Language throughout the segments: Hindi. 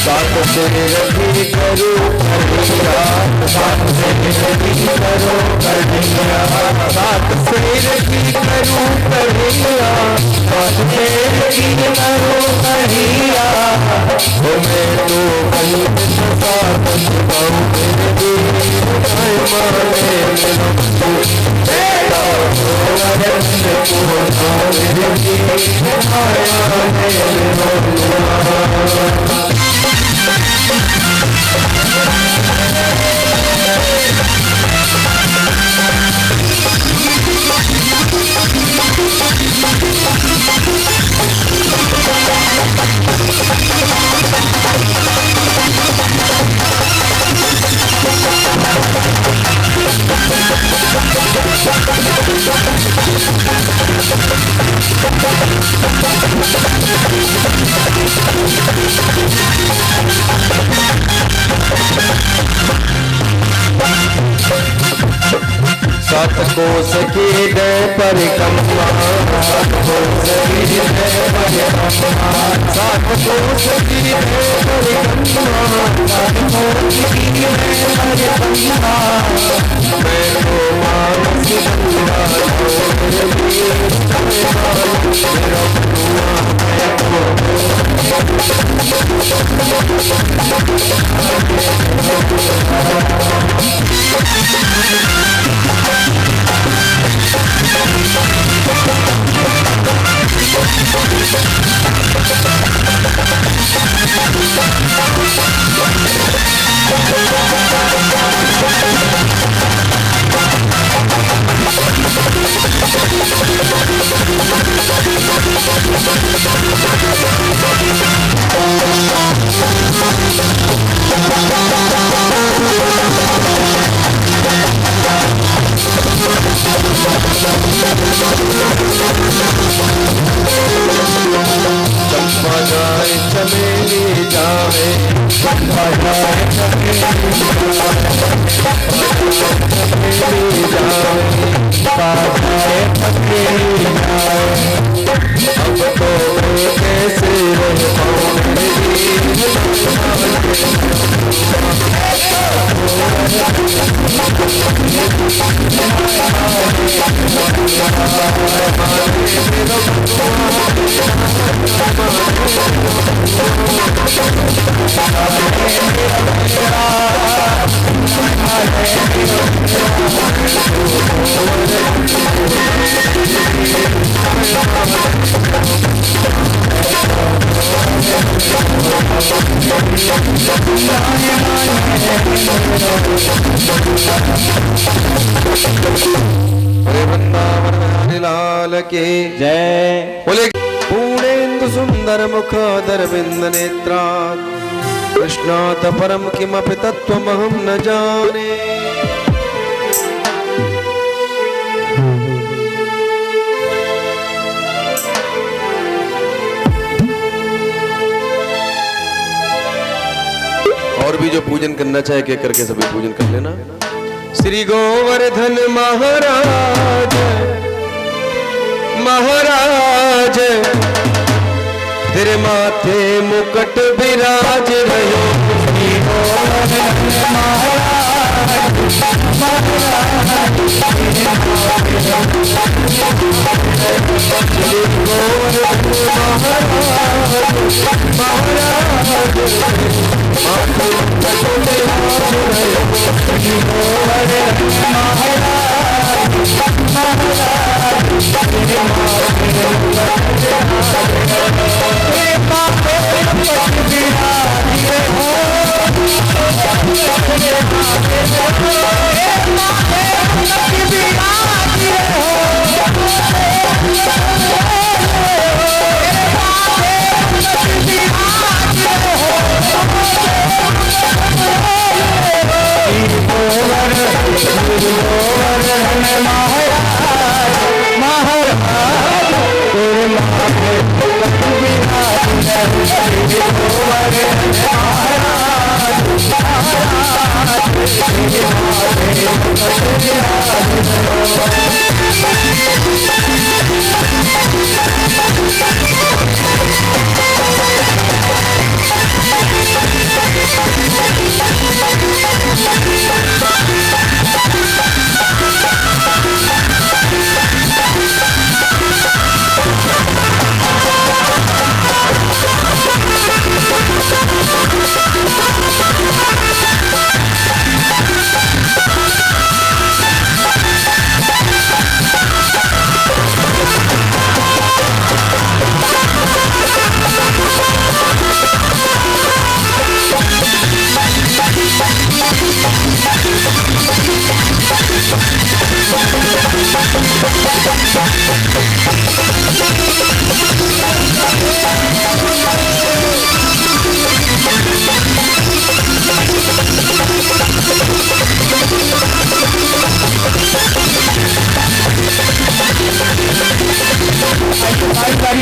साथ से रखी करो कन्हैया, साथ से रखी करो कन्हैया, साथ से रखी करो कन्हैया, साथ से रखी करो कन्हैया। ओ मैं तो कहीं साथ पाऊं मेरे दिल माने सात को सखी दे परिक्रमा, सात को सखी दे परिक्रमा, सात को सखी दे परिक्रमा, सात को सखी दे परिक्रमा। मैं तो मानस गंगा जो मेरे लिए मेरा बनुआ चंपा जाए चमेली जाए, चंपा जाए चमेली जाए, चंपा जाए चमेली जाए। अब तो मैं कैसे रह पाऊं लाल के जय। बोले पूर्णेन्दु सुंदर मुखादर बिंद नेत्रा, कृष्णात परम किमपि तत्त्वमहं न जाने। और भी जो पूजन करना चाहे कह करके सभी पूजन कर लेना। श्री गोवर्धन महाराज महाराज, तेरे माथे मुकुट विराज रहो। श्री गोवर्धन महाराज महाराज, श्री गोवर्धन महाराज महाराज, माथे मुकुट विराज रहो। श्री गोवर्धन महाराज महाराज, तेरे माथे मुकुट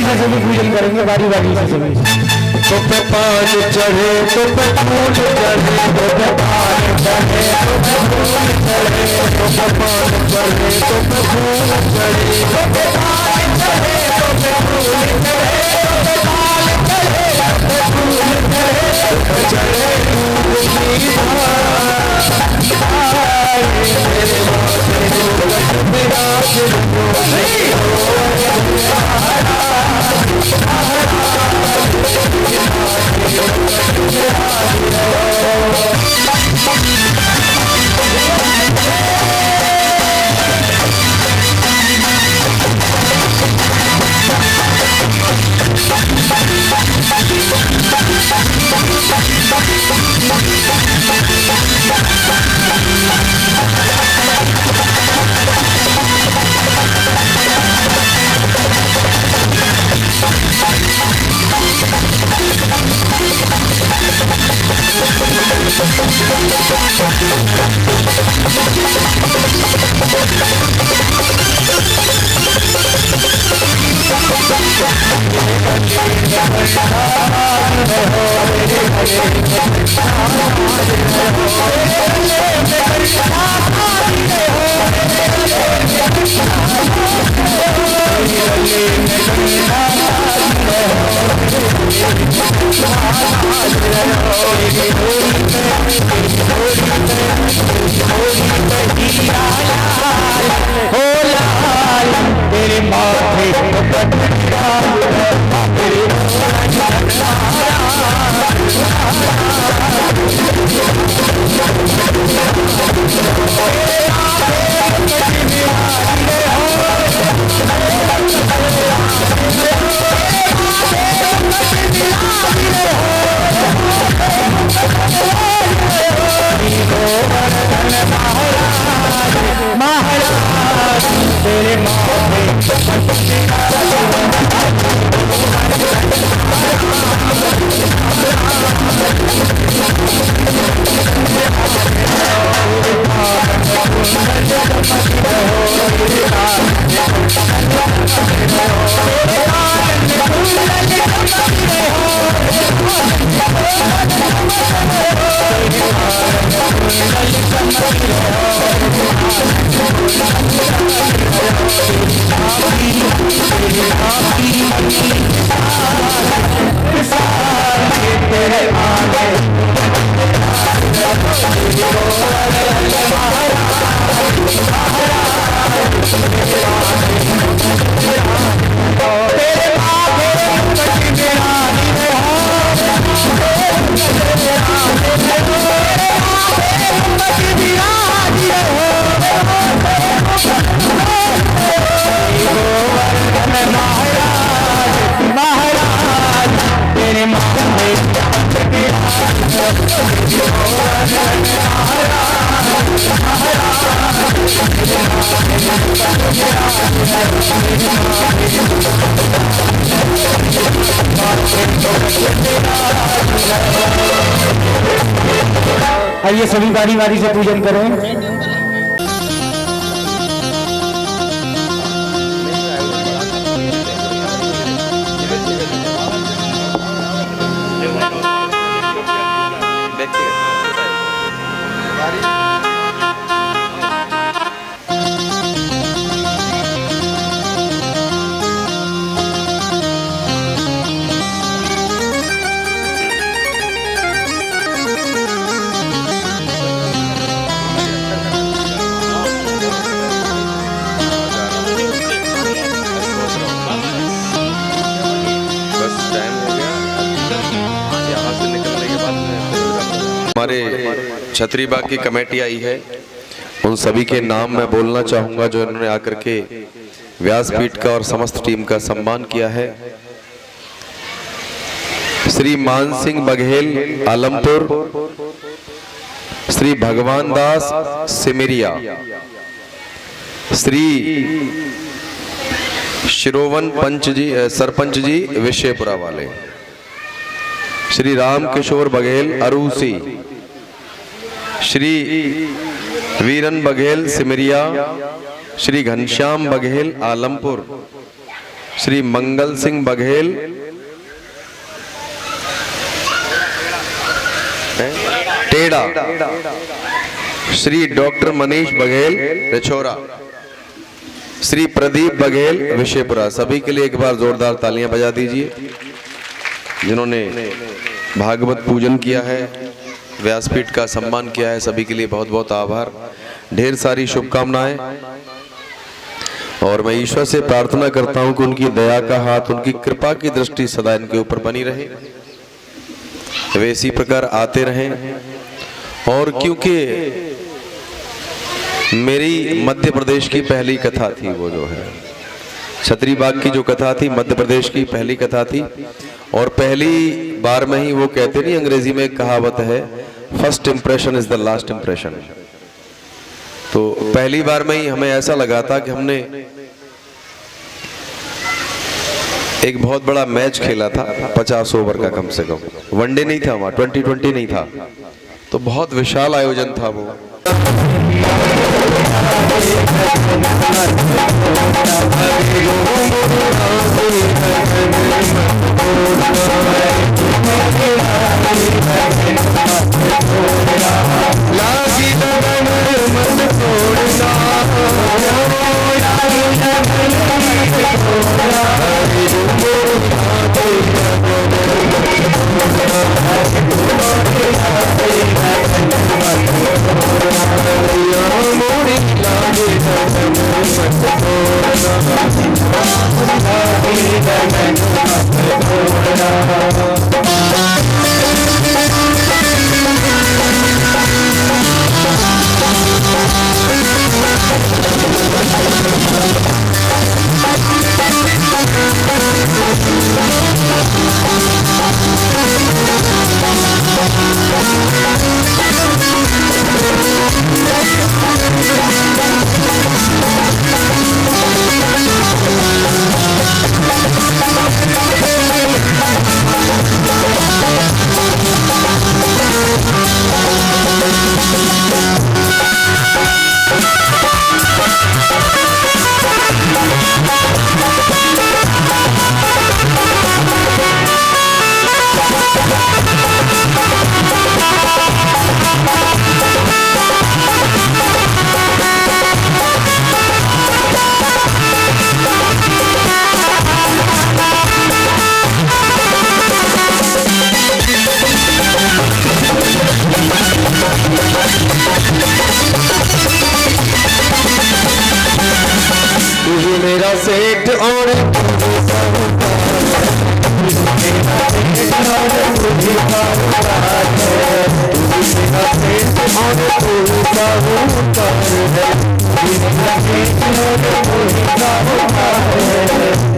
से सभी पूजन करेंगे, बारी बारी से सभी। तो पे पान चढ़े तो पे फूल चढ़े, तो पे पान चढ़े तो पे फूल चढ़े, तो पे पान चढ़े तो पे फूल चढ़े, तो पे पान चढ़े तो पे फूल चढ़े, तो पे पान चढ़े तो पे फूल चढ़े, चढ़े दूध की धार मेरे माथे मुकुट विराज आइए सभी बारी बारी से पूजन करें। हमारे छतरी बाग की कमेटी आई है, उन सभी के नाम मैं बोलना चाहूंगा जो इन्होंने आकर के व्यासपीठ का और समस्त टीम का सम्मान किया है। श्री मान सिंह बघेल आलमपुर, श्री भगवान दास सिमरिया, श्री शिरोवन पंच जी सरपंच जी विशेपुरा वाले, श्री राम किशोर बघेल अरूसी, श्री वीरन बघेल सिमरिया, श्री घनश्याम बघेल आलमपुर, श्री मंगल सिंह बघेल, टेढ़ा, श्री डॉक्टर मनीष बघेल रिछोरा, श्री प्रदीप बघेल विशेपुरा। सभी के लिए एक बार जोरदार तालियां बजा दीजिए। जिन्होंने भागवत पूजन किया है, व्यासपीठ का सम्मान किया है, सभी के लिए बहुत बहुत आभार, ढेर सारी शुभकामनाएं। और मैं ईश्वर से प्रार्थना करता हूं कि उनकी दया का हाथ, उनकी कृपा की दृष्टि सदा इनके ऊपर बनी रहे, वे इसी प्रकार आते रहें। और क्योंकि मेरी मध्य प्रदेश की पहली कथा थी, वो जो है छतरी बाग की जो कथा थी, मध्य प्रदेश की पहली कथा थी, और पहली बार में ही वो कहते नहीं, अंग्रेजी में एक कहावत है, first impression is the last impression. तो पहली बार में ही हमें ऐसा लगा था कि हमने एक बहुत बड़ा मैच खेला था, 50 ओवर का, कम से कम वनडे नहीं था वहां, 2020 नहीं था, तो बहुत विशाल आयोजन था वो। मेरा सेठ और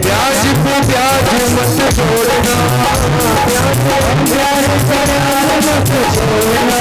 ब्याज पे ब्याज मत छोड़ना, मत छोड़ना,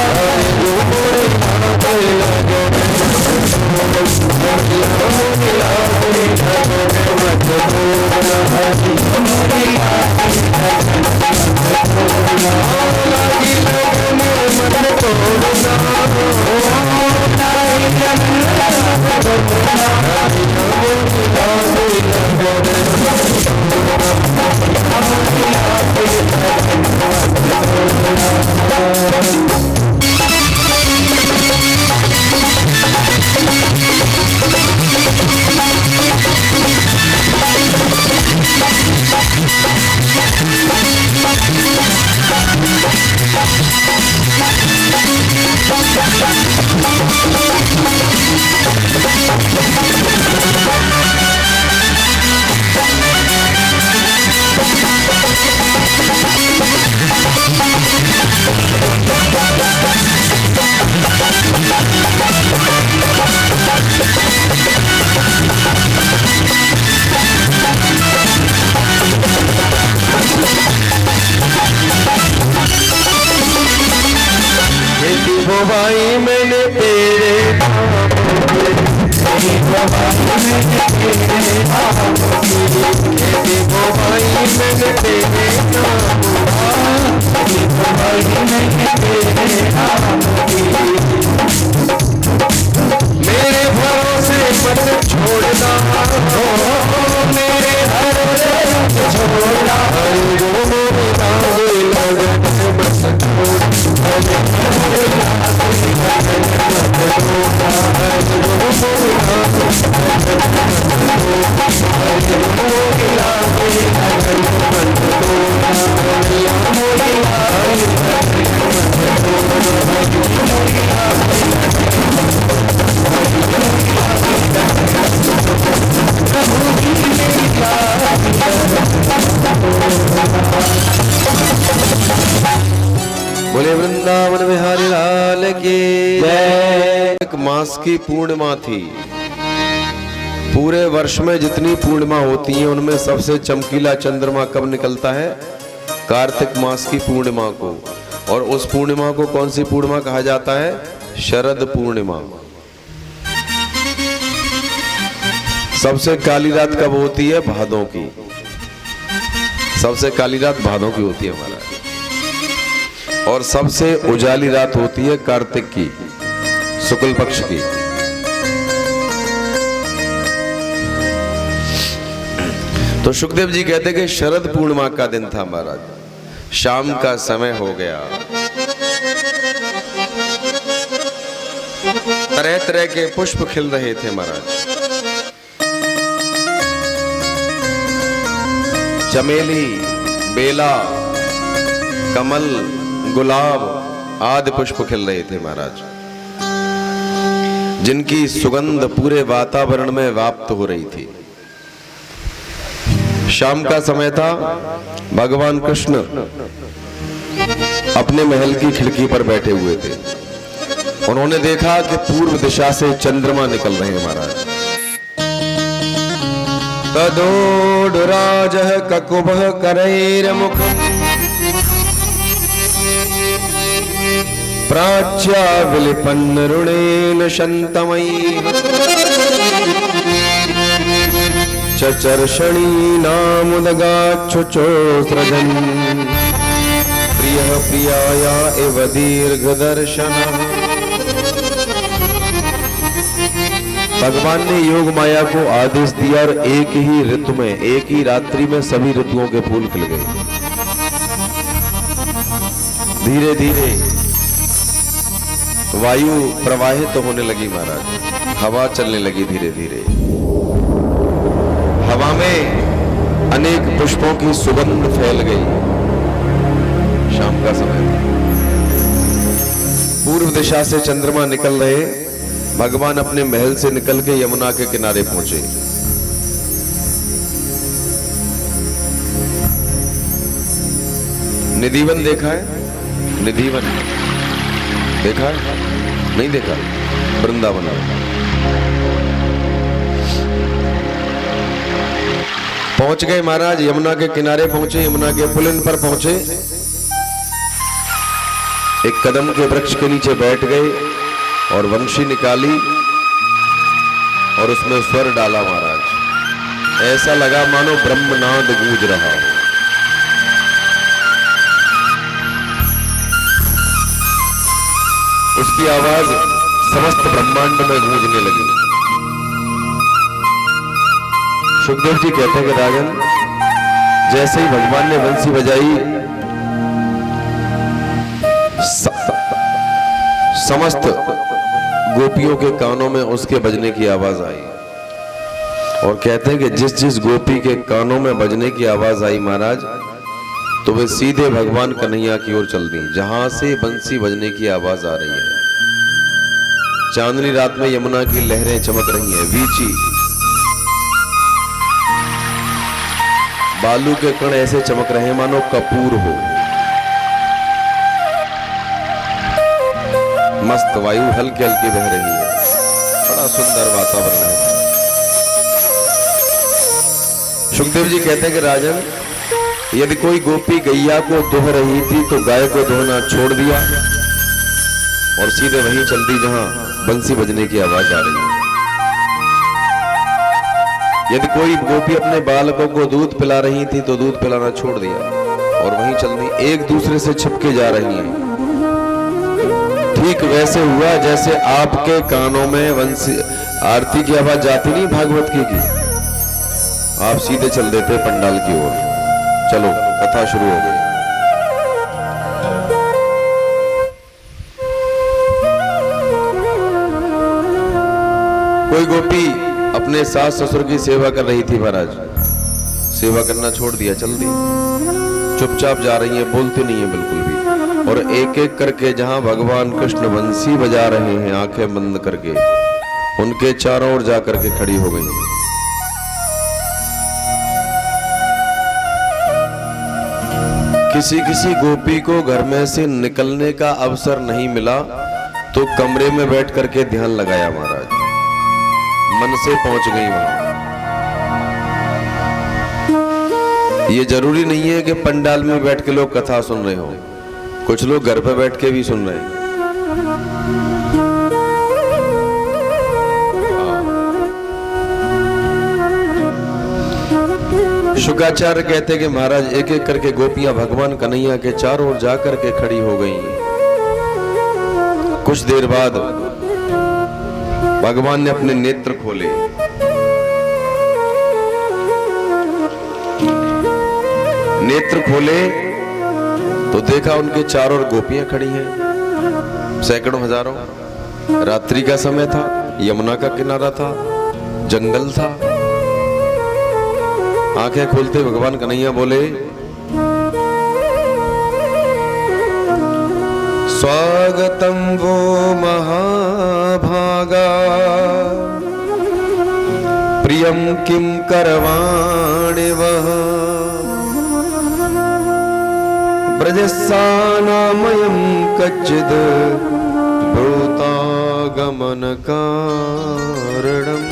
भाई मैंने तेरे मेरे भरोसे मत छोड़ना, मेरे भरोसे वृंदावन बिहारी लाल की जय। एक मास की पूर्णिमा थी। पूरे वर्ष में जितनी पूर्णिमा होती हैं उनमें सबसे चमकीला चंद्रमा कब निकलता है? कार्तिक मास की पूर्णिमा को। और उस पूर्णिमा को कौन सी पूर्णिमा कहा जाता है? शरद पूर्णिमा। सबसे काली रात कब होती है? भादों की। सबसे काली रात भादों की होती है हमारा। और सबसे उजाली रात होती है कार्तिक की, शुक्ल पक्ष की। तो सुखदेव जी कहते कि शरद पूर्णिमा का दिन था महाराज। शाम का समय हो गया। तरह तरह के पुष्प खिल रहे थे महाराज। चमेली, बेला, कमल, गुलाब आदि पुष्प खिल रहे थे महाराज, जिनकी सुगंध पूरे वातावरण में व्याप्त हो रही थी। शाम का समय था। भगवान कृष्ण अपने महल की खिड़की पर बैठे हुए थे। उन्होंने देखा कि पूर्व दिशा से चंद्रमा निकल रहे हैं महाराज। तदोडराजः ककुभः करैर्मुखम् प्राच्या विलिपन्न रुणेन शन्तमयैः चचर्षणीनामुदगाच्छुचोस्रजन् प्रियः प्रियाया इव दीर्घदर्शनः। भगवान ने योग माया को आदेश दिया और एक ही ऋतु में, एक ही रात्रि में सभी ऋतुओं के फूल खिल गए। धीरे धीरे वायु प्रवाहित होने लगी महाराज। हवा चलने लगी धीरे धीरे। हवा में अनेक पुष्पों की सुगंध फैल गई। शाम का समय था। पूर्व दिशा से चंद्रमा निकल रहे। भगवान अपने महल से निकल के यमुना के किनारे पहुंचे। निधिवन देखा है? निधिवन देखा है? नहीं देखा? वृंदावन पहुंच गए महाराज। यमुना के किनारे पहुंचे, यमुना के पुलिन पर पहुंचे। एक कदम के वृक्ष के नीचे बैठ गए और वंशी निकाली और उसमें स्वर डाला महाराज। ऐसा लगा मानो ब्रह्मनाद गूंज रहा। उसकी आवाज समस्त ब्रह्मांड में गूंजने लगी। सुखदेव जी कहते हैं कि राजन, जैसे ही भगवान ने बंसी बजाई, समस्त गोपियों के कानों में उसके बजने की आवाज आई। और कहते हैं कि जिस जिस गोपी के कानों में बजने की आवाज आई महाराज, तो वे सीधे भगवान कन्हैया की ओर चल दी, जहां से बंसी बजने की आवाज आ रही है। चांदनी रात में यमुना की लहरें चमक रही हैं। वीची बालू के कण ऐसे चमक रहे हैं मानो कपूर हो। मस्त वायु हल्की हल्की बह रही है। बड़ा सुंदर वातावरण है। सुखदेव जी कहते हैं कि राजन, यदि कोई गोपी गैया को दोह रही थी तो गाय को दोहना छोड़ दिया और सीधे वहीं चल दी जहां बंसी बजने की आवाज आ रही है। यदि कोई गोपी अपने बालकों को दूध पिला रही थी तो दूध पिलाना छोड़ दिया और वहीं चल दी। एक दूसरे से छिपके जा रही हैं। ठीक वैसे हुआ जैसे आपके कानों में बंसी आरती की आवाज जाती नहीं भागवत की, आप सीधे चल देते पंडाल की ओर। चलो कथा शुरू हो गई। कोई गोपी अपने सास ससुर की सेवा कर रही थी महाराज। सेवा करना छोड़ दिया, चल दी। चुपचाप जा रही है, बोलती नहीं है बिल्कुल भी। और एक एक करके जहां भगवान कृष्ण बंसी बजा रहे हैं, आंखें बंद करके उनके चारों ओर जाकर के खड़ी हो गई। किसी किसी गोपी को घर में से निकलने का अवसर नहीं मिला तो कमरे में बैठ करके ध्यान लगाया महाराज, मन से पहुंच गई वहां। ये जरूरी नहीं है कि पंडाल में बैठ के लोग कथा सुन रहे हो, कुछ लोग घर पे बैठ के भी सुन रहे हैं। शुक्राचार्य कहते कि महाराज एक एक करके गोपियां भगवान कन्हैया के चारों ओर जाकर के खड़ी हो गई। कुछ देर बाद भगवान ने अपने नेत्र खोले। नेत्र खोले तो देखा उनके चारों ओर गोपियां खड़ी हैं, सैकड़ों हजारों। रात्रि का समय था, यमुना का किनारा था, जंगल था। आंखें खोलते भगवान कन्हैया बोले, स्वागतम वो महाभागा, प्रियम किम करवाणि वः, ब्रजस्सानामयं कच्चिद् भूतागमन कारणम्।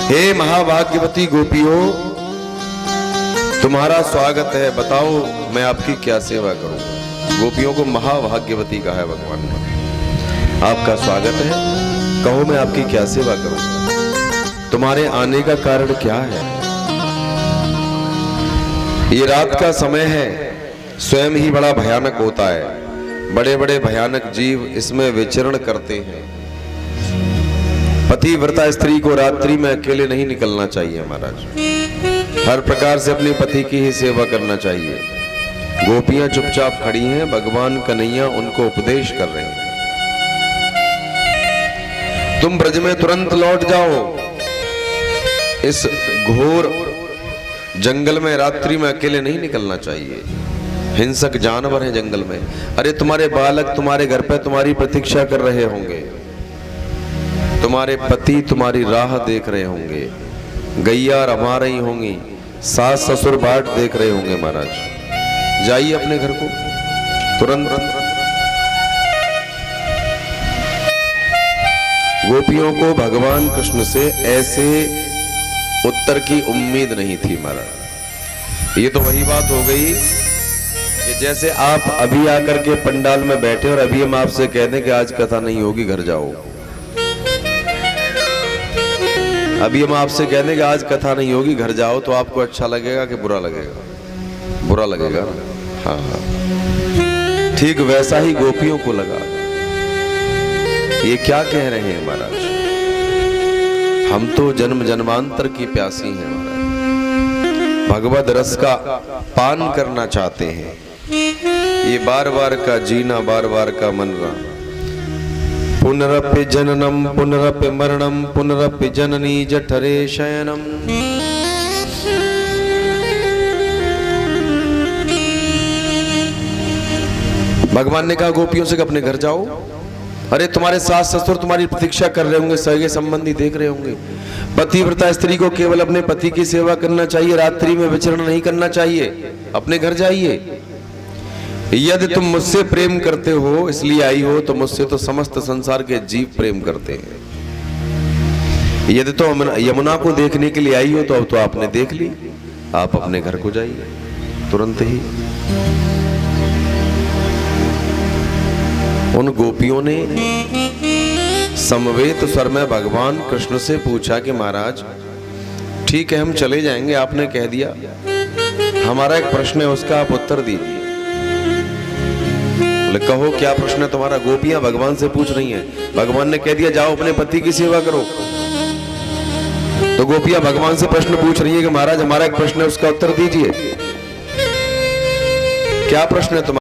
हे महाभाग्यवती गोपियों, तुम्हारा स्वागत है, बताओ मैं आपकी क्या सेवा करूं। गोपियों को महाभाग्यवती कहा है भगवान ने। आपका स्वागत है, कहो मैं आपकी क्या सेवा करूं। तुम्हारे आने का कारण क्या है। ये रात का समय है, स्वयं ही बड़ा भयानक होता है। बड़े बड़े भयानक जीव इसमें विचरण करते हैं। पतिव्रता स्त्री को रात्रि में अकेले नहीं निकलना चाहिए महाराज, हर प्रकार से अपने पति की ही सेवा करना चाहिए। गोपियां चुपचाप खड़ी हैं, भगवान कन्हैया उनको उपदेश कर रहे हैं। तुम ब्रज में तुरंत लौट जाओ, इस घोर जंगल में रात्रि में अकेले नहीं निकलना चाहिए। हिंसक जानवर हैं जंगल में। अरे तुम्हारे बालक तुम्हारे घर पे तुम्हारी प्रतीक्षा कर रहे होंगे, तुम्हारे पति तुम्हारी राह देख रहे होंगे, गैया रमा रही होंगी, सास ससुर बाट देख रहे होंगे। महाराज जाइए अपने घर को तुरंत। गोपियों को भगवान कृष्ण से ऐसे उत्तर की उम्मीद नहीं थी महाराज। ये तो वही बात हो गई कि जैसे आप अभी आकर के पंडाल में बैठे और अभी हम आपसे कह दें कि आज कथा नहीं होगी, घर जाओ। अभी हम आपसे कह दें कि आज कथा नहीं होगी, घर जाओ, तो आपको अच्छा लगेगा कि बुरा लगेगा? बुरा लगेगा। हाँ हाँ, ठीक वैसा ही गोपियों को लगा। ये क्या कह रहे हैं महाराज, हम तो जन्म जन्मांतर की प्यासी हैं महाराज, भगवद रस का पान करना चाहते हैं। ये बार बार का जीना, बार बार का मनना। पुनरपि जननम पुनरपि मरणम पुनरपि जननी जठरे शयनम। भगवान ने कहा गोपियों से अपने घर जाओ। अरे तुम्हारे सास ससुर तुम्हारी प्रतीक्षा कर रहे होंगे, सगे संबंधी देख रहे होंगे। पतिव्रता स्त्री को केवल अपने पति की सेवा करना चाहिए, रात्रि में विचरण नहीं करना चाहिए। अपने घर जाइए। यदि तुम मुझसे प्रेम करते हो इसलिए आई हो, तो मुझसे तो समस्त संसार के जीव प्रेम करते हैं। यदि तो यमुना को देखने के लिए आई हो, तो अब तो आपने देख ली, आप अपने घर को जाइए तुरंत ही। उन गोपियों ने समवेत स्वर में भगवान कृष्ण से पूछा कि महाराज ठीक है हम चले जाएंगे, आपने कह दिया, हमारा एक प्रश्न है उसका आप उत्तर दीजिए। कहो क्या प्रश्न है तुम्हारा? गोपियां भगवान से पूछ रही हैं। भगवान ने कह दिया जाओ अपने पति की सेवा करो। तो गोपियां भगवान से प्रश्न पूछ रही है कि महाराज हमारा एक प्रश्न है उसका उत्तर दीजिए। क्या प्रश्न है तुम्हारा?